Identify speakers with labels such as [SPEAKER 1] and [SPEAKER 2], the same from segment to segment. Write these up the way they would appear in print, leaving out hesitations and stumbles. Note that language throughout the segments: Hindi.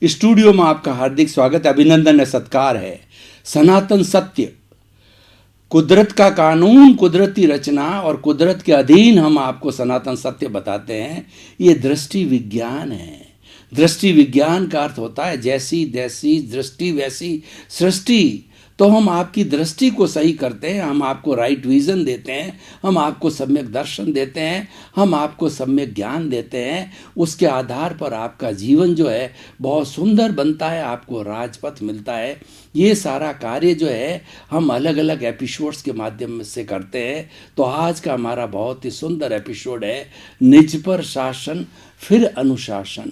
[SPEAKER 1] स्टूडियो में आपका हार्दिक स्वागत, अभिनंदन है, सत्कार है। सनातन सत्य, कुदरत का कानून, कुदरती रचना और कुदरत के अधीन हम आपको सनातन सत्य बताते हैं। ये दृष्टि विज्ञान है। दृष्टि विज्ञान का अर्थ होता है जैसी तैसी दृष्टि वैसी सृष्टि। तो हम आपकी दृष्टि को सही करते हैं, हम आपको राइट विजन देते हैं, हम आपको सम्यक दर्शन देते हैं, हम आपको सम्यक ज्ञान देते हैं। उसके आधार पर आपका जीवन जो है बहुत सुंदर बनता है, आपको राजपथ मिलता है। ये सारा कार्य जो है हम अलग अलग एपिसोड्स के माध्यम से करते हैं। तो आज का हमारा बहुत ही सुंदर एपिसोड है निज पर शासन फिर अनुशासन।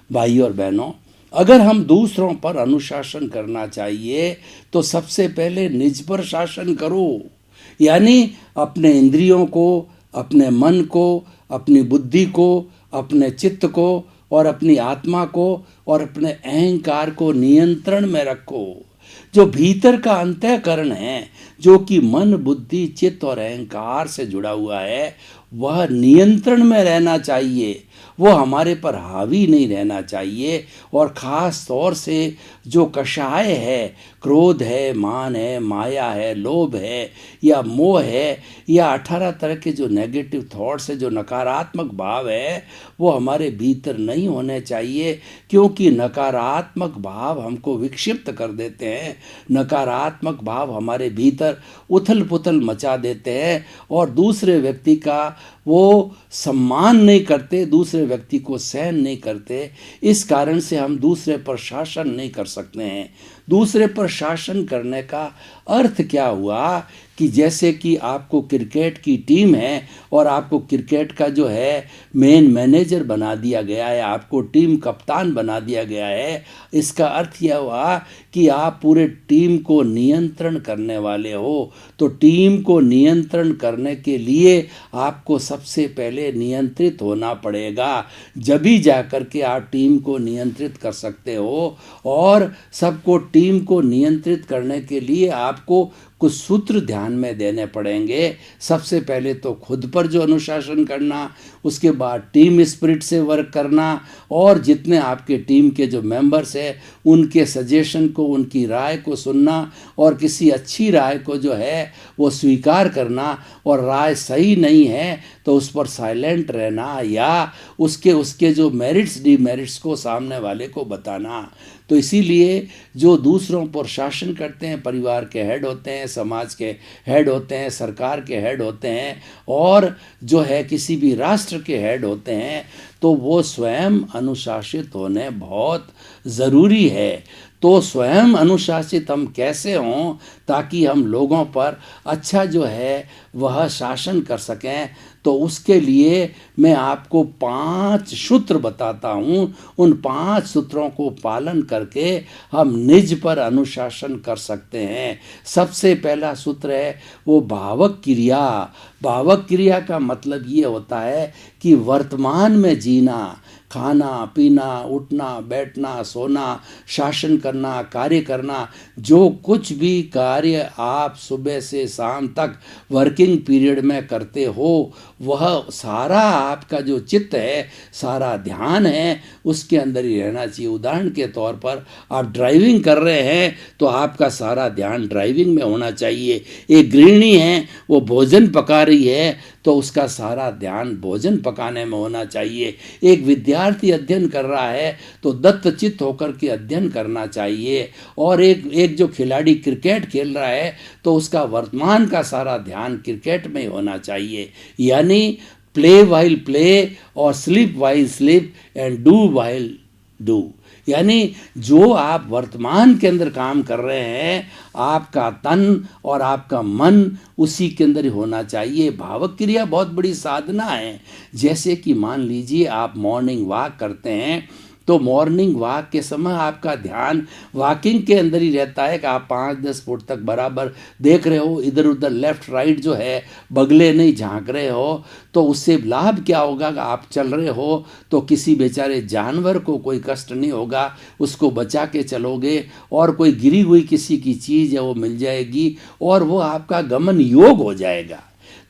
[SPEAKER 1] भाई और बहनों, अगर हम दूसरों पर अनुशासन करना चाहिए तो सबसे पहले निज पर शासन करो, यानी अपने इंद्रियों को, अपने मन को, अपनी बुद्धि को, अपने चित्त को और अपनी आत्मा को और अपने अहंकार को नियंत्रण में रखो। जो भीतर का अंतःकरण है, जो कि मन, बुद्धि, चित्त और अहंकार से जुड़ा हुआ है, वह नियंत्रण में रहना चाहिए, वो हमारे पर हावी नहीं रहना चाहिए। और ख़ास तौर से जो कषाय है, क्रोध है, मान है, माया है, लोभ है या मोह है या 18 तरह के जो नेगेटिव थॉट्स है, जो नकारात्मक भाव है, वो हमारे भीतर नहीं होने चाहिए। क्योंकि नकारात्मक भाव हमको विक्षिप्त कर देते हैं, नकारात्मक भाव हमारे भीतर उथल पुथल मचा देते हैं और दूसरे व्यक्ति का वो सम्मान नहीं करते, दूसरे व्यक्ति को सहन नहीं करते। इस कारण से हम दूसरे पर शासन नहीं कर सकते हैं। दूसरे पर शासन करने का अर्थ क्या हुआ कि जैसे कि आपको क्रिकेट की टीम है और आपको क्रिकेट का जो है मेन मैनेजर बना दिया गया है, आपको टीम कप्तान बना दिया गया है। इसका अर्थ यह हुआ कि आप पूरे टीम को नियंत्रण करने वाले हो। तो टीम को नियंत्रण करने के लिए आपको सबसे पहले नियंत्रित होना पड़ेगा, जब ही जाकर के आप टीम को नियंत्रित कर सकते हो। और सबको टीम को नियंत्रित करने के लिए आपको कुछ सूत्र ध्यान में देने पड़ेंगे। सबसे पहले तो खुद पर जो अनुशासन करना, उसके बाद टीम स्पिरिट से वर्क करना और जितने आपके टीम के जो मेंबर्स हैं उनके सजेशन को, उनकी राय को सुनना और किसी अच्छी राय को जो है वो स्वीकार करना, और राय सही नहीं है तो उस पर साइलेंट रहना या उसके जो मेरिट्स डिमेरिट्स को सामने वाले को बताना। तो इसीलिए जो दूसरों पर शासन करते हैं, परिवार के हेड होते हैं, समाज के हेड होते हैं, सरकार के हेड होते हैं और जो है किसी भी राष्ट्र के हेड होते हैं, तो वो स्वयं अनुशासित होने बहुत ज़रूरी है। तो स्वयं अनुशासित हम कैसे हों ताकि हम लोगों पर अच्छा जो है वह शासन कर सकें, तो उसके लिए मैं आपको 5 सूत्र बताता हूँ। उन 5 सूत्रों को पालन करके हम निज पर अनुशासन कर सकते हैं। सबसे पहला सूत्र है वो भावक क्रिया। भावक क्रिया का मतलब ये होता है कि वर्तमान में जीना, खाना पीना, उठना बैठना, सोना, शासन करना, कार्य करना, जो कुछ भी कार्य आप सुबह से शाम तक वर्किंग पीरियड में करते हो, वह सारा आपका जो चित्त है, सारा ध्यान है, उसके अंदर ही रहना चाहिए। उदाहरण के तौर पर आप ड्राइविंग कर रहे हैं तो आपका सारा ध्यान ड्राइविंग में होना चाहिए। एक गृहिणी है, वो भोजन पका रही है तो उसका सारा ध्यान भोजन पकाने में होना चाहिए। एक विद्यार्थी अध्ययन कर रहा है तो दत्तचित्त होकर के अध्ययन करना चाहिए। और एक जो खिलाड़ी क्रिकेट खेल रहा है तो उसका वर्तमान का सारा ध्यान क्रिकेट में होना चाहिए। यानी प्ले वाइल प्ले और sleep while sleep and do while do. यानी जो आप वर्तमान के अंदर काम कर रहे हैं, आपका तन और आपका मन उसी के अंदर ही होना चाहिए। भावक क्रिया बहुत बड़ी साधना है। जैसे कि मान लीजिए आप मॉर्निंग वॉक करते हैं तो मॉर्निंग वॉक के समय आपका ध्यान वॉकिंग के अंदर ही रहता है कि आप 5-10 फुट तक बराबर देख रहे हो, इधर उधर लेफ्ट राइट जो है बगले नहीं झांक रहे हो। तो उससे लाभ क्या होगा कि आप चल रहे हो तो किसी बेचारे जानवर को कोई कष्ट नहीं होगा, उसको बचा के चलोगे और कोई गिरी हुई किसी की चीज़ है वो मिल जाएगी और वो आपका गमन योग हो जाएगा।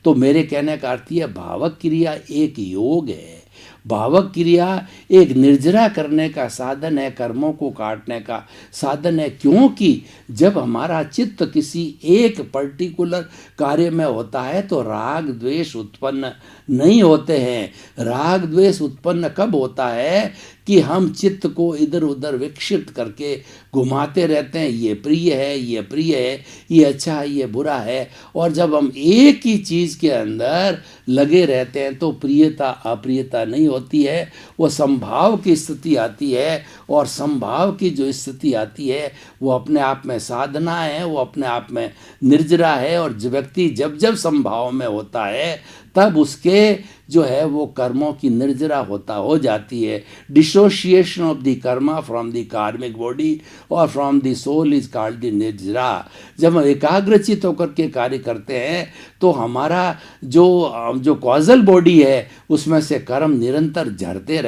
[SPEAKER 1] तो मेरे कहने का अर्थ यह भावक क्रिया एक योग है। भावक क्रिया एक निर्जरा करने का साधन है, कर्मों को काटने का साधन है। क्योंकि जब हमारा चित्त किसी एक पर्टिकुलर कार्य में होता है तो राग द्वेष उत्पन्न नहीं होते हैं। राग द्वेष उत्पन्न कब होता है कि हम चित्त को इधर उधर विक्षिप्त करके घुमाते रहते हैं, ये प्रिय है, ये प्रिय है, ये अच्छा है, ये बुरा है। और जब हम एक ही चीज़ के अंदर लगे रहते हैं तो प्रियता अप्रियता नहीं होती है, वो संभाव की स्थिति आती है। और संभाव की जो स्थिति आती है वो अपने आप में साधना है, वो अपने आप में निर्जरा है। और जो व्यक्ति जब जब संभाव में होता है तब उसके जो है वो कर्मों की निर्जरा हो जाती है। Dissociation of the karma from the karmic body और from the soul is called the nirjara. जब हम एकाग्रचित होकर के कार्य करते हैं तो हमारा जो कॉजल बॉडी है उसमें से कर्म निरंतर झड़ते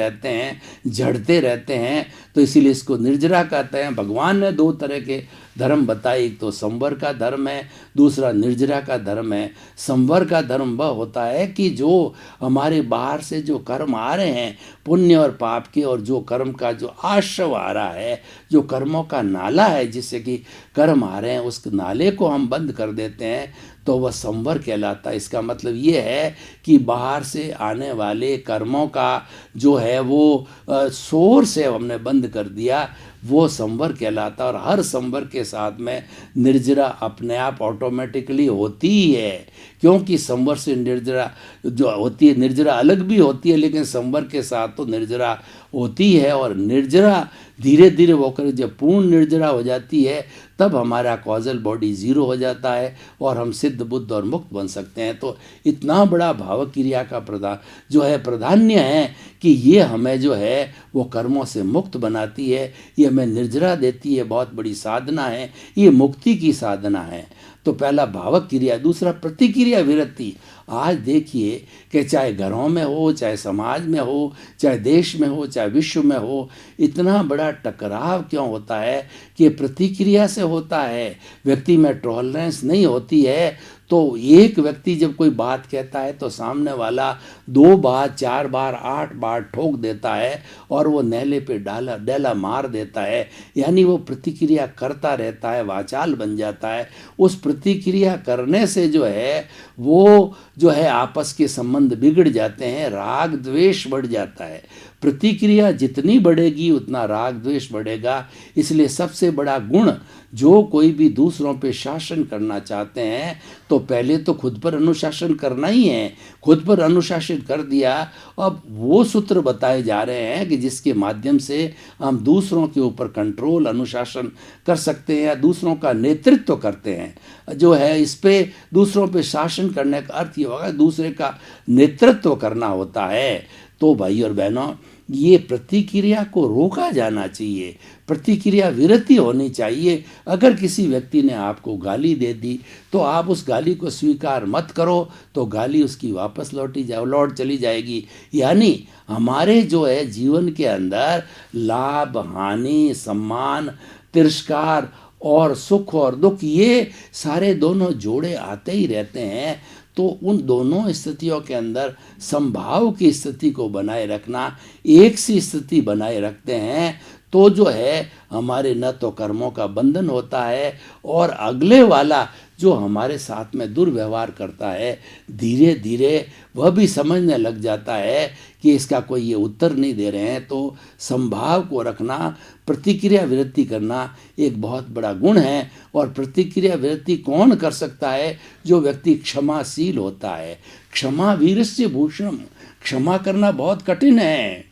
[SPEAKER 1] रहते हैं। तो इसीलिए इसको निर्जरा कहते हैं। भगवान ने दो तरह के धर्म बताए, एक तो संवर का धर्म है, दूसरा निर्जरा का धर्म है। संवर का धर्म वह होता है कि जो हमारे बाहर से जो कर्म आ रहे हैं पुण्य और पाप के, और जो कर्म का जो आश्रव आ रहा है, जो कर्मों का नाला है जिससे कि कर्म आ रहे हैं, उस नाले को हम बंद कर देते हैं तो वह संवर कहलाता है। इसका मतलब ये है कि बाहर से आने वाले कर्मों का जो है वो सोर्स है हमने बंद कर दिया, वो संवर कहलाता। और हर संवर के साथ में निर्जरा अपने आप ऑटोमेटिकली होती ही है। क्योंकि संवर से निर्जरा जो होती है, निर्जरा अलग भी होती है लेकिन संवर के साथ तो निर्जरा होती है। और निर्जरा धीरे धीरे होकर जब पूर्ण निर्जरा हो जाती है तब हमारा कॉजल बॉडी जीरो हो जाता है और हम सिद्ध बुद्ध और मुक्त बन सकते हैं। तो इतना बड़ा भाव क्रिया का प्राधान्य है कि ये हमें जो है वो कर्मों से मुक्त बनाती है, ये हमें निर्जरा देती है। बहुत बड़ी साधना है, ये मुक्ति की साधना है। तो पहला भावक क्रिया, दूसरा प्रतिक्रिया विरक्ति। आज देखिए कि चाहे घरों में हो, चाहे समाज में हो, चाहे देश में हो, चाहे विश्व में हो, इतना बड़ा टकराव क्यों होता है कि प्रतिक्रिया से होता है। व्यक्ति में टॉलरेंस नहीं होती है। तो एक व्यक्ति जब कोई बात कहता है तो सामने वाला 2 बार 4 बार 8 बार ठोक देता है और वो नेले पे डाला मार देता है, यानी वो प्रतिक्रिया करता रहता है, वाचाल बन जाता है। उस प्रतिक्रिया करने से जो है वो जो है आपस के संबंध बिगड़ जाते हैं, राग द्वेष बढ़ जाता है। प्रतिक्रिया जितनी बढ़ेगी उतना राग द्वेष बढ़ेगा। इसलिए सबसे बड़ा गुण, जो कोई भी दूसरों पे शासन करना चाहते हैं तो पहले तो खुद पर अनुशासन करना ही है। खुद पर अनुशासन कर दिया, अब वो सूत्र बताए जा रहे हैं कि जिसके माध्यम से हम दूसरों के ऊपर कंट्रोल अनुशासन कर सकते हैं या दूसरों का नेतृत्व करते हैं। जो है इस पे दूसरों पे शासन करने का अर्थ ये होगा दूसरे का नेतृत्व करना होता है। तो भाई और बहनों, ये प्रतिक्रिया को रोका जाना चाहिए, प्रतिक्रिया विरति होनी चाहिए। अगर किसी व्यक्ति ने आपको गाली दे दी तो आप उस गाली को स्वीकार मत करो, तो गाली उसकी वापस लौट चली जाएगी। यानी हमारे जो है जीवन के अंदर लाभ हानि, सम्मान, तिरस्कार और सुख और दुख, ये सारे दोनों जोड़े आते ही रहते हैं। तो उन दोनों स्थितियों के अंदर संभाव की स्थिति को बनाए रखना, एक सी स्थिति बनाए रखते हैं तो जो है हमारे न तो कर्मों का बंधन होता है और अगले वाला जो हमारे साथ में दुर्व्यवहार करता है धीरे धीरे वह भी समझने लग जाता है कि इसका कोई ये उत्तर नहीं दे रहे हैं। तो संभाव को रखना, प्रतिक्रिया विरति करना एक बहुत बड़ा गुण है। और प्रतिक्रिया विरति कौन कर सकता है? जो व्यक्ति क्षमाशील होता है। क्षमा वीरस्य भूषणम, क्षमा करना बहुत कठिन है।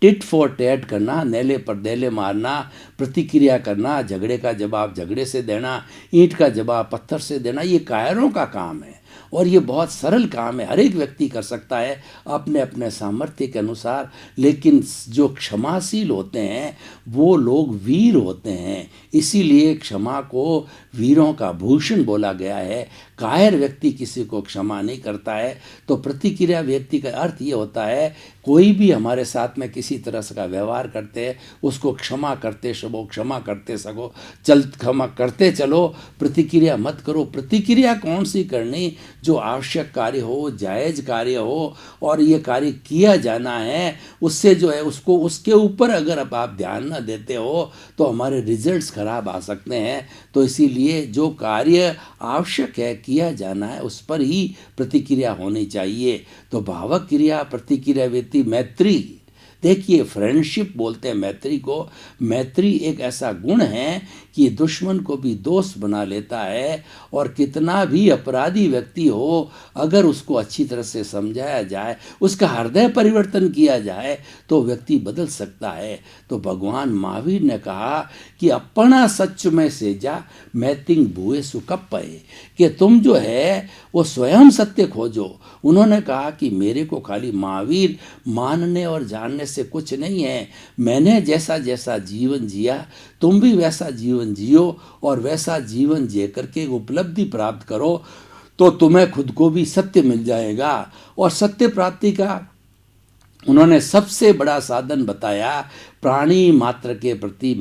[SPEAKER 1] टिट फॉर टैट करना, नेले पर नेले मारना, प्रतिक्रिया करना, झगड़े का जवाब झगड़े से देना, ईंट का जवाब पत्थर से देना, ये कायरों का काम है और ये बहुत सरल काम है। हर एक व्यक्ति कर सकता है अपने अपने सामर्थ्य के अनुसार। लेकिन जो क्षमाशील होते हैं वो लोग वीर होते हैं, इसीलिए क्षमा को वीरों का भूषण बोला गया है। कायर व्यक्ति किसी को क्षमा नहीं करता है। तो प्रतिक्रिया व्यक्ति का अर्थ ये होता है, कोई भी हमारे साथ में किसी तरह से का व्यवहार करते हैं उसको क्षमा करते क्षमा करते चलो, प्रतिक्रिया मत करो। प्रतिक्रिया कौन सी करनी? जो आवश्यक कार्य हो, जायज़ कार्य हो और ये कार्य किया जाना है, उससे जो है उसको उसके ऊपर अगर अब आप ध्यान न देते हो तो हमारे रिजल्ट्स खराब आ सकते हैं। तो इसीलिए जो कार्य आवश्यक है, किया जाना है, उस पर ही प्रतिक्रिया होनी चाहिए। तो भावक क्रिया, प्रतिक्रिया वृत्ति, मैत्री, देखिए फ्रेंडशिप बोलते हैं मैत्री को। मैत्री एक ऐसा गुण है कि दुश्मन को भी दोस्त बना लेता है, और कितना भी अपराधी व्यक्ति हो, अगर उसको अच्छी तरह से समझाया जाए, उसका हृदय परिवर्तन किया जाए, तो व्यक्ति बदल सकता है। तो भगवान महावीर ने कहा कि अपना सच में सेजा मैतिंग भूए सुकप्पये, कि तुम जो है वो स्वयं सत्य खोजो। उन्होंने कहा कि मेरे को खाली महावीर मानने और जानने से कुछ नहीं है, मैंने जैसा जैसा जीवन जिया तुम भी वैसा जीवन जियो, और वैसा जीवन जी करके उपलब्धि प्राप्त करो, तो तुम्हें खुद को भी सत्य मिल जाएगा। और सत्य प्राप्ति का उन्होंने सबसे बड़ा साधन बताया, प्राणी मात्र के प्रति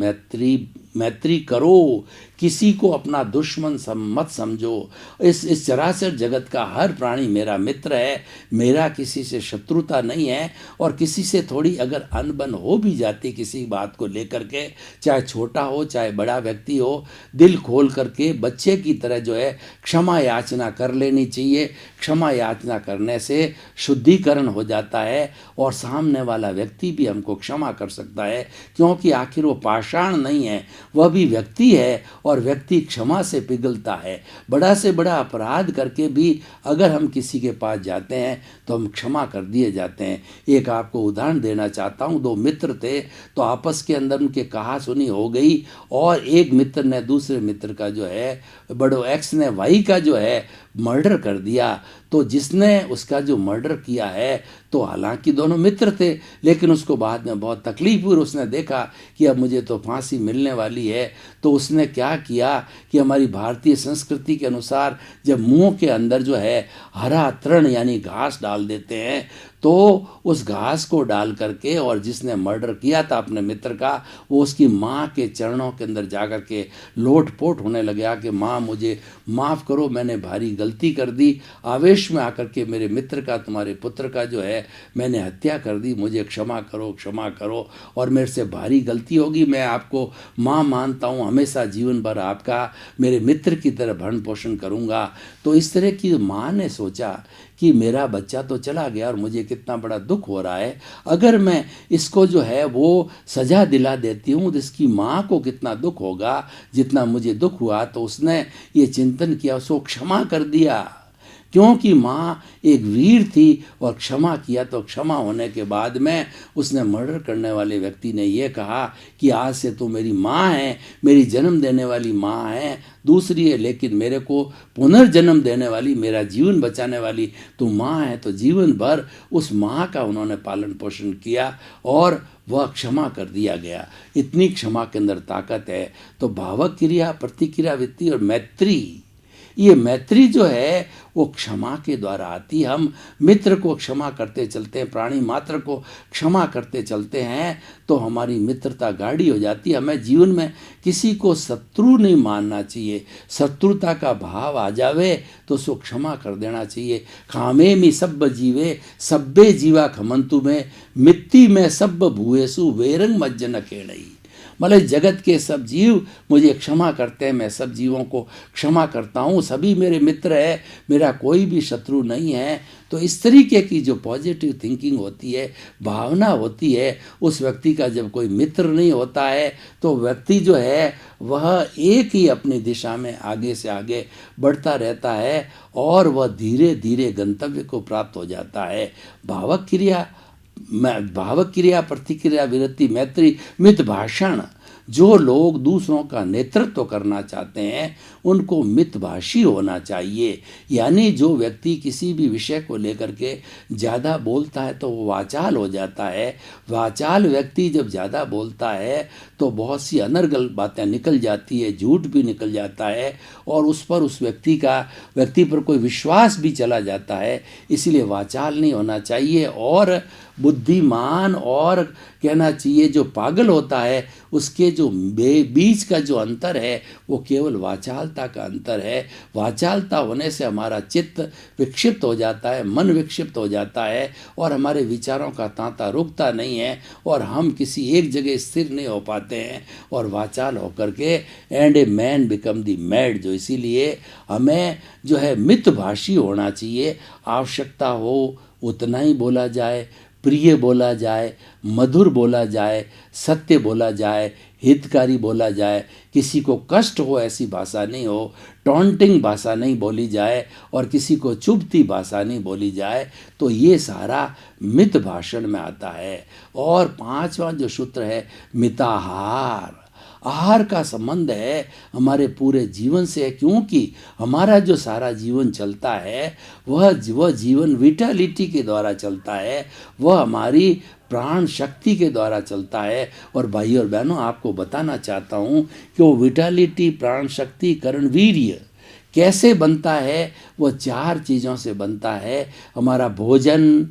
[SPEAKER 1] मैत्री करो, किसी को अपना दुश्मन मत समझो। इस चराचर जगत का हर प्राणी मेरा मित्र है, मेरा किसी से शत्रुता नहीं है। और किसी से थोड़ी अगर अनबन हो भी जाती किसी बात को लेकर के, चाहे छोटा हो चाहे बड़ा व्यक्ति हो, दिल खोल करके बच्चे की तरह जो है क्षमा याचना कर लेनी चाहिए। क्षमा याचना करने से शुद्धिकरण हो जाता है, और सामने वाला व्यक्ति भी हमको क्षमा कर सकता है, क्योंकि आखिर वो पाषाण नहीं है, वह भी व्यक्ति है, और व्यक्ति क्षमा से पिघलता है। बड़ा से बड़ा अपराध करके भी अगर हम किसी के पास जाते हैं तो हम क्षमा कर दिए जाते हैं। एक आपको उदाहरण देना चाहता हूँ। दो मित्र थे, तो आपस के अंदर उनके कहा सुनी हो गई, और एक मित्र ने दूसरे मित्र का जो है, बड़ो एक्स ने वाई का जो है मर्डर कर दिया। तो जिसने उसका जो मर्डर किया है, तो हालांकि दोनों मित्र थे, लेकिन उसको बाद में बहुत तकलीफ हुई। उसने देखा कि अब मुझे तो फांसी मिलने वाली है, तो उसने क्या किया कि हमारी भारतीय संस्कृति के अनुसार जब मुंह के अंदर जो है हरा तृण यानी घास डाल देते हैं, तो उस घास को डाल करके, और जिसने मर्डर किया था अपने मित्र का, वो उसकी माँ के चरणों के अंदर जा कर के लोटपोट होने लगा कि माँ मुझे माफ़ करो, मैंने भारी गलती कर दी, आवेश में आकर के मेरे मित्र का, तुम्हारे पुत्र का जो है मैंने हत्या कर दी, मुझे क्षमा करो, क्षमा करो, और मेरे से भारी गलती होगी, मैं आपको माँ मानता हूँ, हमेशा जीवन भर आपका मेरे मित्र की तरह भरण पोषण करूँगा। तो इस तरह की माँ ने सोचा कि मेरा बच्चा तो चला गया और मुझे कितना बड़ा दुख हो रहा है, अगर मैं इसको जो है वो सज़ा दिला देती हूँ तो इसकी माँ को कितना दुख होगा जितना मुझे दुख हुआ। तो उसने ये चिंतन किया, उसको क्षमा कर दिया, क्योंकि माँ एक वीर थी, और क्षमा किया। तो क्षमा होने के बाद में उसने मर्डर करने वाले व्यक्ति ने ये कहा कि आज से तो मेरी माँ है, मेरी जन्म देने वाली माँ है, दूसरी है, लेकिन मेरे को पुनर्जन्म देने वाली, मेरा जीवन बचाने वाली तो माँ है। तो जीवन भर उस माँ का उन्होंने पालन पोषण किया, और वह क्षमा कर दिया गया। इतनी क्षमा के अंदर ताकत है। तो भावक क्रिया, प्रतिक्रिया वृत्ति और मैत्री, ये मैत्री जो है वो क्षमा के द्वारा आती। हम मित्र को क्षमा करते चलते हैं, प्राणी मात्र को क्षमा करते चलते हैं, तो हमारी मित्रता गाढ़ी हो जाती है। हमें जीवन में किसी को शत्रु नहीं मानना चाहिए। शत्रुता का भाव आ जावे तो उसको क्षमा कर देना चाहिए। खामे मी सब जीवे सब्बे जीवा खमंतु में, मिट्टी में सब भूएसु वेरंग मज्जन खेड़ई। मतलब जगत के सब जीव मुझे क्षमा करते हैं, मैं सब जीवों को क्षमा करता हूँ, सभी मेरे मित्र है, मेरा कोई भी शत्रु नहीं है। तो इस तरीके की जो पॉजिटिव थिंकिंग होती है, भावना होती है, उस व्यक्ति का जब कोई मित्र नहीं होता है तो व्यक्ति जो है वह एक ही अपनी दिशा में आगे से आगे बढ़ता रहता है, और वह धीरे धीरे गंतव्य को प्राप्त हो जाता है। भावक क्रिया, प्रतिक्रिया विरति, मैत्री, मित भाषण, जो लोग दूसरों का नेतृत्व करना चाहते हैं उनको मितभाषी होना चाहिए। यानी जो व्यक्ति किसी भी विषय को लेकर के ज़्यादा बोलता है तो वो वाचाल हो जाता है। वाचाल व्यक्ति जब ज़्यादा बोलता है तो बहुत सी अनर्गल बातें निकल जाती है, झूठ भी निकल जाता है, और उस पर उस व्यक्ति पर कोई विश्वास भी चला जाता है। इसलिए वाचाल नहीं होना चाहिए, और बुद्धिमान और कहना चाहिए जो पागल होता है, उसके जो बीच का जो अंतर है वो केवल वाचालता का अंतर है। वाचालता होने से हमारा चित्त विक्षिप्त हो जाता है, मन विक्षिप्त हो जाता है और हमारे विचारों का तांता रुकता नहीं है और हम किसी एक जगह स्थिर नहीं हो पाते हैं और वाचाल होकर के and a man become the mad. जो इसीलिए हमें जो है मितभाषी होना चाहिए। आवश्यकता हो उतना ही बोला जाए, प्रिय बोला जाए, मधुर बोला जाए, सत्य बोला जाए, हितकारी बोला जाए, किसी को कष्ट हो ऐसी भाषा नहीं हो, टॉन्टिंग भाषा नहीं बोली जाए और किसी को चुभती भाषा नहीं बोली जाए। तो ये सारा मित भाषण में आता है। और पांचवा जो सूत्र है मिताहार। आहार का संबंध है हमारे पूरे जीवन से है, क्योंकि हमारा जो सारा जीवन चलता है वह जीवन विटालिटी के द्वारा चलता है, वह हमारी प्राण शक्ति के द्वारा चलता है। और भाई और बहनों, आपको बताना चाहता हूँ कि वो विटालिटी, प्राण शक्ति, कर्ण वीर्य कैसे बनता है। वो 4 चीज़ों से बनता है, हमारा भोजन,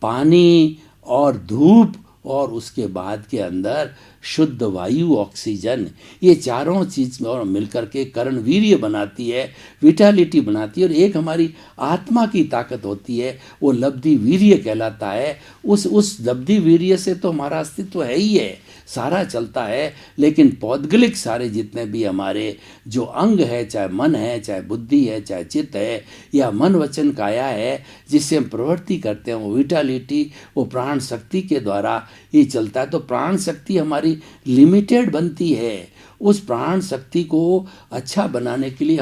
[SPEAKER 1] पानी और धूप और उसके बाद के अंदर शुद्ध वायु, ऑक्सीजन। ये चारों चीज़ और मिलकर के कर्ण वीर्य बनाती है, विटालिटी बनाती है। और एक हमारी आत्मा की ताकत होती है, वो लब्धि वीर्य कहलाता है। उस लब्धि वीर्य से तो हमारा अस्तित्व है ही है, सारा चलता है। लेकिन पौद्गलिक सारे जितने भी हमारे जो अंग है, चाहे मन है, चाहे बुद्धि है, चाहे चित्त है, या मन वचन काया है, जिससे हम प्रवृत्ति करते हैं, वो विटालिटी, वो प्राण शक्ति के द्वारा ही चलता है। तो प्राण शक्ति हमारी लिमिटेड बनती है। उस प्राण शक्ति को अच्छा बनाने के लिए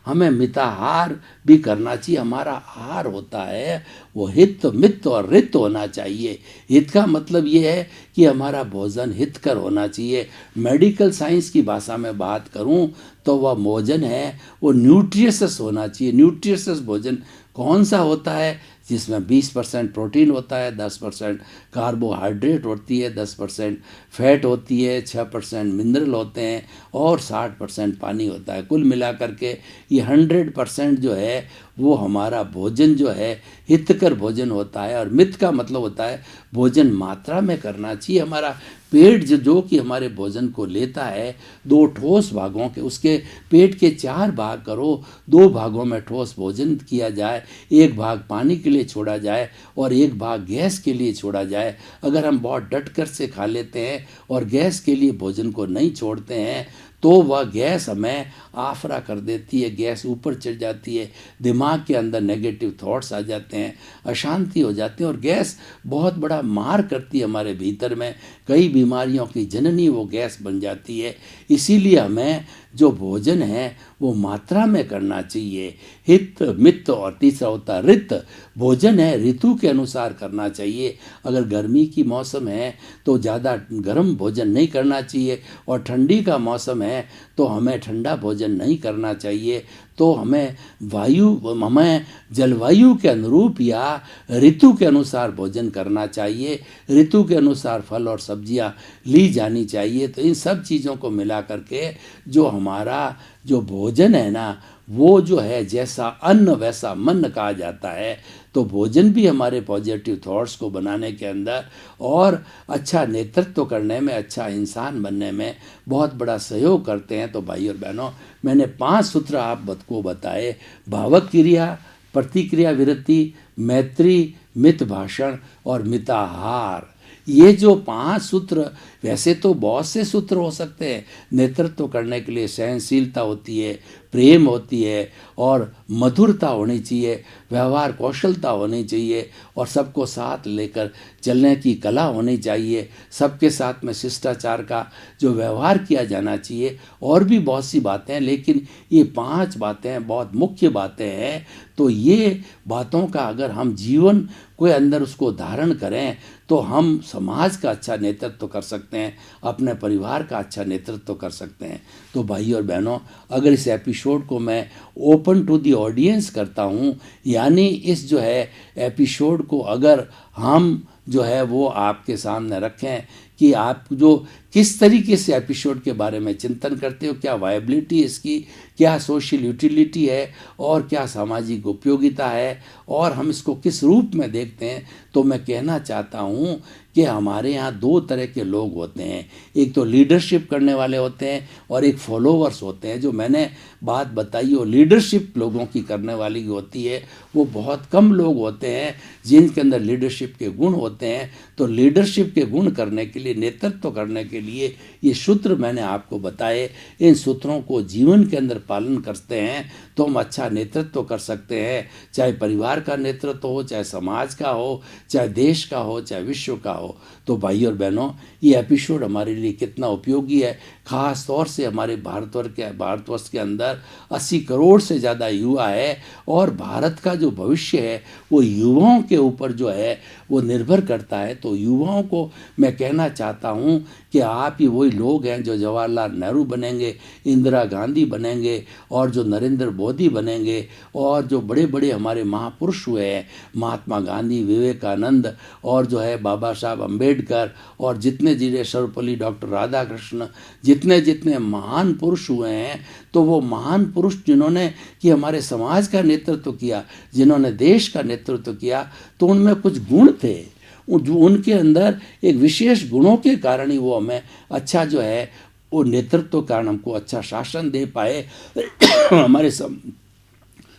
[SPEAKER 1] हमें मिताहार भी करना चाहिए। हमारा आहार होता है वो हित, मित और रित होना चाहिए। हित का मतलब ये है कि हमारा भोजन हितकर होना चाहिए। मेडिकल साइंस की भाषा में बात करूं तो वह भोजन है वो न्यूट्रियस होना चाहिए। न्यूट्रियस भोजन कौन सा होता है? जिसमें 20% प्रोटीन होता है, 10% कार्बोहाइड्रेट होती है, 10% फैट होती है, 6% मिनरल होते हैं और 60% पानी होता है। कुल मिलाकर के ये 100% जो है वो हमारा भोजन जो है हितकर भोजन होता है। और मित का मतलब होता है भोजन मात्रा में करना चाहिए। हमारा पेट जो कि हमारे भोजन को लेता है 2 ठोस भागों के, उसके पेट के 4 भाग करो, 2 भागों में ठोस भोजन किया जाए, 1 भाग पानी के लिए छोड़ा जाए और 1 भाग गैस के लिए छोड़ा जाए। अगर हम बहुत डटकर से खा लेते हैं और गैस के लिए भोजन को नहीं छोड़ते हैं तो वह गैस हमें आफरा कर देती है, गैस ऊपर चढ़ जाती है, दिमाग के अंदर नेगेटिव थॉट्स आ जाते हैं, अशांति हो जाती है और गैस बहुत बड़ा मार करती है हमारे भीतर में। कई बीमारियों की जननी वो गैस बन जाती है। इसीलिए हमें जो भोजन है वो मात्रा में करना चाहिए। हित, मित और तीसरा होता है रित। भोजन है ऋतु के अनुसार करना चाहिए। अगर गर्मी की मौसम है तो ज़्यादा गर्म भोजन नहीं करना चाहिए और ठंडी का मौसम है तो हमें ठंडा भोजन नहीं करना चाहिए। तो हमें जलवायु के अनुरूप या ऋतु के अनुसार भोजन करना चाहिए। ऋतु के अनुसार फल और सब्जियां ली जानी चाहिए। तो इन सब चीज़ों को मिला करके जो हमारा जो भोजन है ना, वो जो है जैसा अन्न वैसा मन कहा जाता है। तो भोजन भी हमारे पॉजिटिव थॉट्स को बनाने के अंदर और अच्छा नेतृत्व करने में, अच्छा इंसान बनने में बहुत बड़ा सहयोग करते हैं। तो भाई और बहनों, मैंने 5 सूत्र आपको बताए। भावक क्रिया, प्रतिक्रिया विरति, मैत्री, मित भाषण और मिताहार। ये जो 5 सूत्र, वैसे तो बहुत से सूत्र हो सकते हैं। नेतृत्व करने के लिए सहनशीलता होती है, प्रेम होती है और मधुरता होनी चाहिए, व्यवहार कौशलता होनी चाहिए और सबको साथ लेकर चलने की कला होनी चाहिए। सबके साथ में शिष्टाचार का जो व्यवहार किया जाना चाहिए। और भी बहुत सी बातें हैं, लेकिन ये 5 बातें बहुत मुख्य बातें हैं। तो ये बातों का अगर हम जीवन के अंदर उसको धारण करें तो हम समाज का अच्छा नेतृत्व कर सकते हैं, अपने परिवार का अच्छा नेतृत्व कर सकते हैं। तो भाई और बहनों, अगर इस एपिसोड एपिसोड को मैं ओपन टू दी ऑडियंस करता हूँ, यानी इस जो है एपिसोड को अगर हम जो है वो आपके सामने रखें कि आप जो किस तरीके से एपिसोड के बारे में चिंतन करते हो, क्या वायबिलिटी इसकी, क्या सोशल यूटिलिटी है और क्या सामाजिक उपयोगिता है, और हम इसको किस रूप में देखते हैं, तो मैं कहना चाहता हूँ कि हमारे यहाँ दो तरह के लोग होते हैं। एक तो लीडरशिप करने वाले होते हैं और एक फॉलोवर्स होते हैं। जो मैंने बात बताई वो लीडरशिप लोगों की करने वाली होती है। वो बहुत कम लोग होते हैं जिनके अंदर लीडरशिप के गुण होते हैं। तो लीडरशिप के गुण करने के लिए, नेतृत्व करने के लिए ये सूत्र मैंने आपको बताए। इन सूत्रों को जीवन के अंदर पालन करते हैं तो हम अच्छा नेतृत्व कर सकते हैं, चाहे परिवार का नेतृत्व हो, चाहे समाज का हो, चाहे देश का हो, चाहे विश्व का हो। तो भाई और बहनों, ये एपिसोड हमारे लिए कितना उपयोगी है। ख़ास तौर से हमारे भारतवर्ष के अंदर 80 करोड़ से ज़्यादा युवा है और भारत का जो भविष्य है वो युवाओं के ऊपर जो है वो निर्भर करता है। तो युवाओं को मैं कहना चाहता हूँ कि आप ही वही लोग हैं जो जवाहरलाल नेहरू बनेंगे, इंदिरा गांधी बनेंगे और जो नरेंद्र मोदी बनेंगे, और जो बड़े बड़े हमारे महापुरुष हुए हैं, महात्मा गांधी, विवेकानंद और जो है बाबा साहब अम्बेडकर और जितने सर्वपल्ली डॉक्टर राधाकृष्ण, जितने जितने महान पुरुष हुए हैं, तो वो महान पुरुष जिन्होंने कि हमारे समाज का नेतृत्व किया, जिन्होंने देश का नेतृत्व किया, तो उनमें कुछ गुण थे जो उनके अंदर एक विशेष गुणों के कारण ही वो हमें अच्छा जो है वो नेतृत्व कारण हमको अच्छा शासन दे पाए, हमारे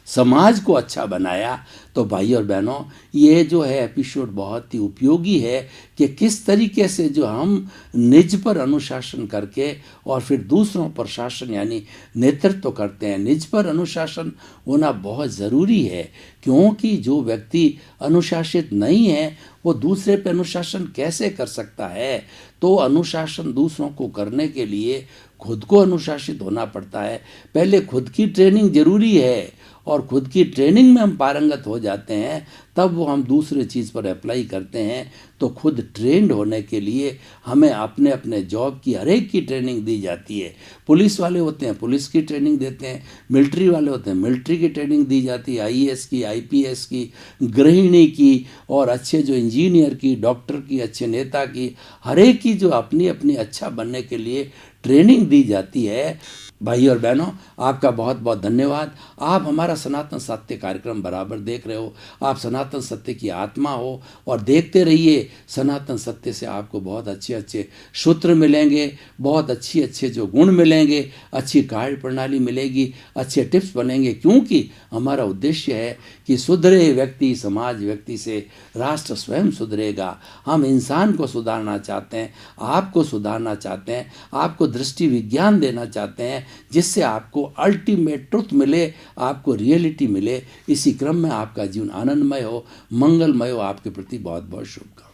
[SPEAKER 1] समाज को अच्छा बनाया। तो भाई और बहनों, ये जो है एपिसोड बहुत ही उपयोगी है कि किस तरीके से जो हम निज पर अनुशासन करके और फिर दूसरों पर शासन यानी नेतृत्व करते हैं। निज पर अनुशासन होना बहुत ज़रूरी है, क्योंकि जो व्यक्ति अनुशासित नहीं है वो दूसरे पर अनुशासन कैसे कर सकता है। तो अनुशासन दूसरों को करने के लिए खुद को अनुशासित होना पड़ता है। पहले खुद की ट्रेनिंग ज़रूरी है और खुद की ट्रेनिंग में हम पारंगत हो जाते हैं, तब वो हम दूसरे चीज़ पर अप्लाई करते हैं। तो खुद ट्रेंड होने के लिए हमें अपने अपने जॉब की हर एक की ट्रेनिंग दी जाती है। पुलिस वाले होते हैं पुलिस की ट्रेनिंग देते हैं, मिलिट्री वाले होते हैं मिलिट्री की ट्रेनिंग दी जाती है, आईएएस की, आईपीएस की, गृहिणी की, और अच्छे जो इंजीनियर की, डॉक्टर की, अच्छे नेता की, हर एक की जो अपनी अपनी अच्छा बनने के लिए ट्रेनिंग दी जाती है। भाई और बहनों, आपका बहुत बहुत धन्यवाद। आप हमारा सनातन सत्य कार्यक्रम बराबर देख रहे हो। आप सनातन सत्य की आत्मा हो और देखते रहिए। सनातन सत्य से आपको बहुत अच्छे अच्छे सूत्र मिलेंगे, बहुत अच्छे जो गुण मिलेंगे, अच्छी कार्य प्रणाली मिलेगी, अच्छे टिप्स बनेंगे, क्योंकि हमारा उद्देश्य है कि सुधरे व्यक्ति, समाज व्यक्ति से राष्ट्र स्वयं सुधरेगा। हम इंसान को सुधारना चाहते हैं, आपको सुधारना चाहते हैं, आपको दृष्टि विज्ञान देना चाहते हैं, जिससे आपको अल्टीमेट ट्रुथ मिले, आपको रियलिटी मिले। इसी क्रम में आपका जीवन आनंदमय हो, मंगलमय हो। आपके प्रति बहुत बहुत शुभकामनाएं।